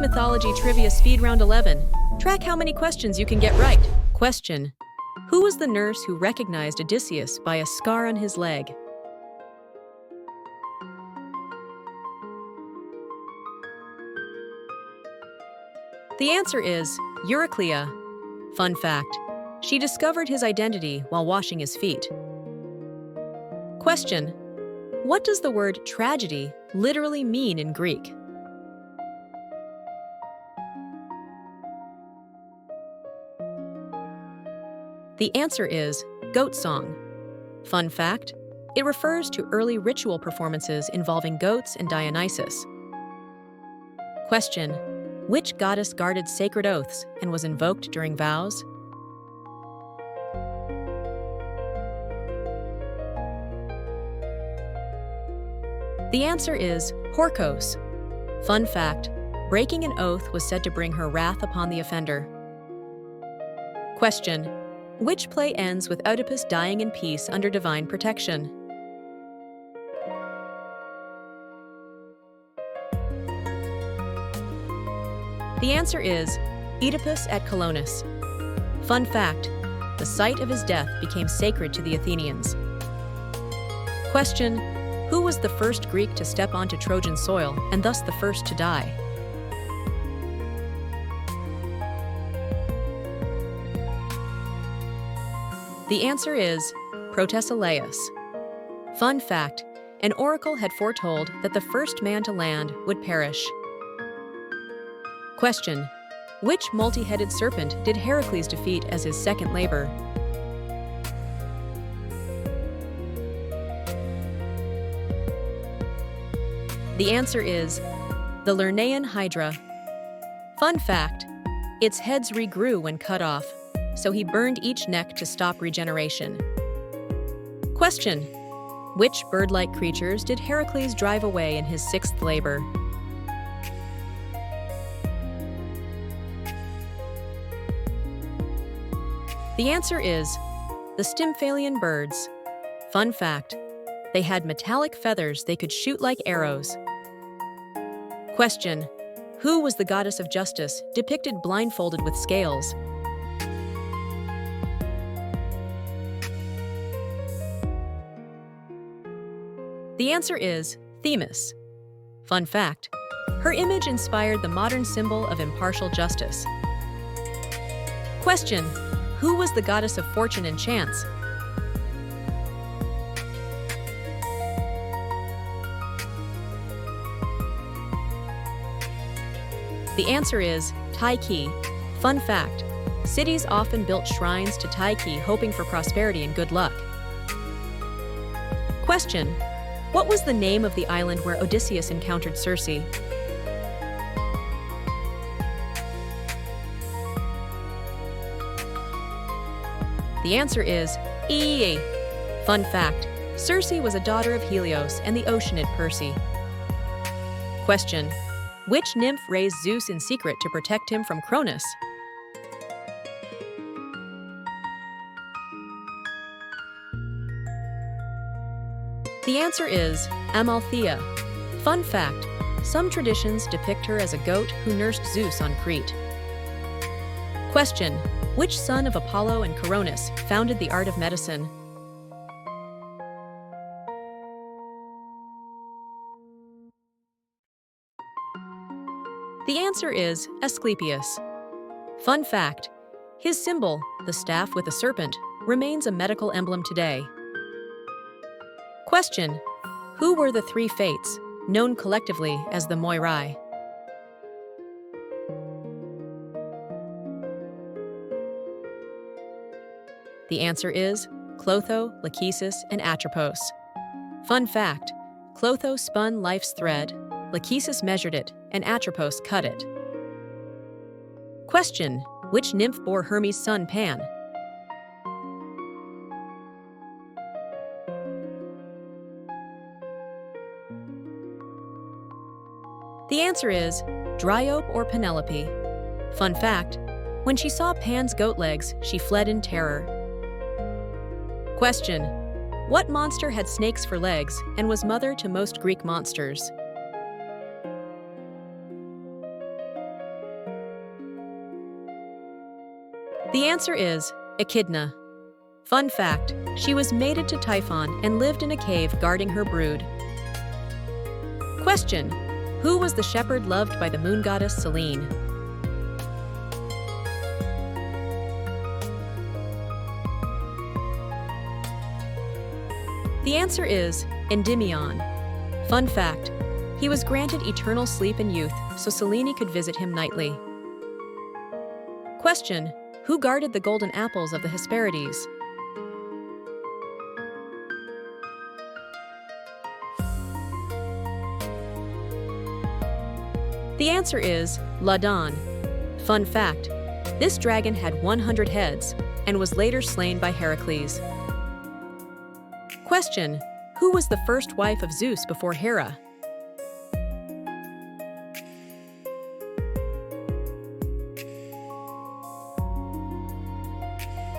Mythology Trivia Speed Round 11. Track how many questions you can get right. Question: who was the nurse who recognized Odysseus by a scar on his leg? The answer is Euryclea. Fun fact: she discovered his identity while washing his feet. Question: what does the word tragedy literally mean in Greek? The answer is goat song. Fun fact: it refers to early ritual performances involving goats and Dionysus. Question: which goddess guarded sacred oaths and was invoked during vows? The answer is Horkos. Fun fact: breaking an oath was said to bring her wrath upon the offender. Question: which play ends with Oedipus dying in peace under divine protection? The answer is Oedipus at Colonus. Fun fact: the site of his death became sacred to the Athenians. Question: who was the first Greek to step onto Trojan soil and thus the first to die? The answer is Protesilaus. Fun fact: an oracle had foretold that the first man to land would perish. Question: which multi-headed serpent did Hercules defeat as his second labor? The answer is the Lernaean Hydra. Fun fact: its heads regrew when cut off, so he burned each neck to stop regeneration. Question: which bird-like creatures did Heracles drive away in his sixth labor? The answer is the Stymphalian birds. Fun fact: they had metallic feathers they could shoot like arrows. Question: who was the goddess of justice depicted blindfolded with scales? The answer is Themis. Fun fact: her image inspired the modern symbol of impartial justice. Question: who was the goddess of fortune and chance? The answer is Tyche. Fun fact: cities often built shrines to Tyche hoping for prosperity and good luck. Question: what was the name of the island where Odysseus encountered Circe? The answer is Aeae. Fun fact: Circe was a daughter of Helios and the Oceanid Perse. Question: which nymph raised Zeus in secret to protect him from Cronus? The answer is Amalthea. Fun fact: some traditions depict her as a goat who nursed Zeus on Crete. Question: which son of Apollo and Coronis founded the art of medicine? The answer is Asclepius. Fun fact: his symbol, the staff with a serpent, remains a medical emblem today. Question: who were the three fates, known collectively as the Moirai? The answer is Clotho, Lachesis, and Atropos. Fun fact: Clotho spun life's thread, Lachesis measured it, and Atropos cut it. Question: which nymph bore Hermes' son Pan? The answer is Dryope or Penelope. Fun fact: when she saw Pan's goat legs, she fled in terror. Question: what monster had snakes for legs and was mother to most Greek monsters? The answer is Echidna. Fun fact, she was mated to Typhon and lived in a cave guarding her brood. Question: who was the shepherd loved by the moon goddess Selene? The answer is Endymion. Fun fact, he was granted eternal sleep and youth so Selene could visit him nightly. Question: who guarded the golden apples of the Hesperides? The answer is Ladon. Fun fact, this dragon had 100 heads and was later slain by Hercules. Question: who was the first wife of Zeus before Hera?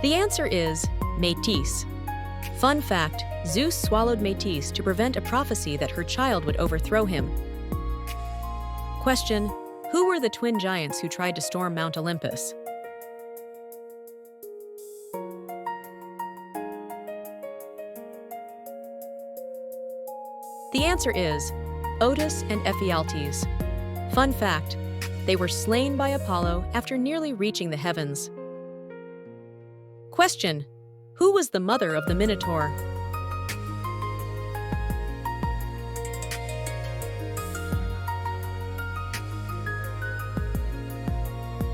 The answer is Metis. Fun fact, Zeus swallowed Metis to prevent a prophecy that her child would overthrow him. Question: who were the twin giants who tried to storm Mount Olympus? The answer is Otis and Ephialtes. Fun fact, they were slain by Apollo after nearly reaching the heavens. Question: who was the mother of the Minotaur?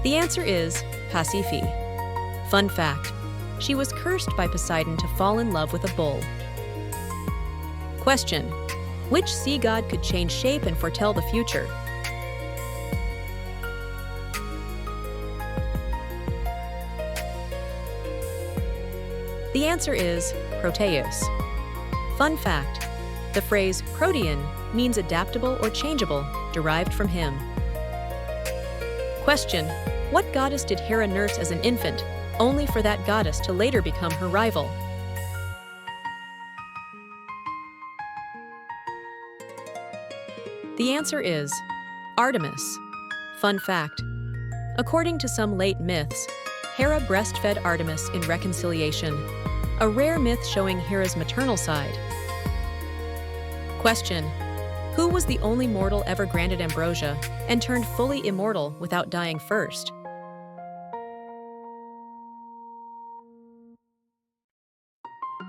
The answer is Pasiphae. Fun fact, she was cursed by Poseidon to fall in love with a bull. Question: which sea god could change shape and foretell the future? The answer is Proteus. Fun fact, the phrase protean means adaptable or changeable, derived from him. Question: what goddess did Hera nurse as an infant, only for that goddess to later become her rival? The answer is Artemis. Fun fact, according to some late myths, Hera breastfed Artemis in reconciliation, a rare myth showing Hera's maternal side. Question: who was the only mortal ever granted ambrosia and turned fully immortal without dying first?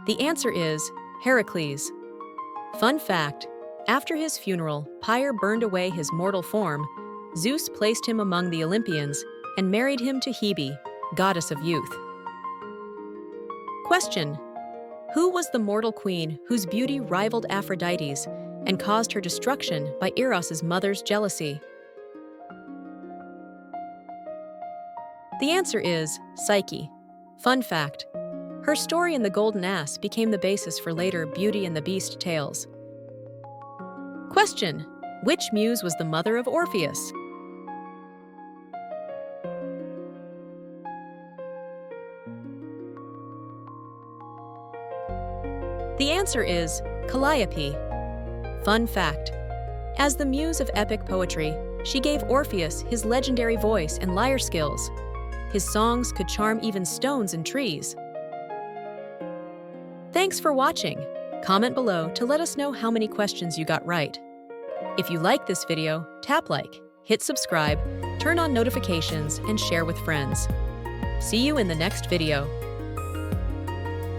The answer is Hercules. Fun fact, after his funeral, pyre burned away his mortal form. Zeus placed him among the Olympians and married him to Hebe, goddess of youth. Question: who was the mortal queen whose beauty rivaled Aphrodite's and caused her destruction by Eros' mother's jealousy? The answer is Psyche. Fun fact, her story in The Golden Ass became the basis for later Beauty and the Beast tales. Question: which muse was the mother of Orpheus? The answer is Calliope. Fun fact, as the muse of epic poetry, she gave Orpheus his legendary voice and lyre skills. His songs could charm even stones and trees. Thanks for watching. Comment below to let us know how many questions you got right. If you like this video, tap like, hit subscribe, turn on notifications, and share with friends. See you in the next video.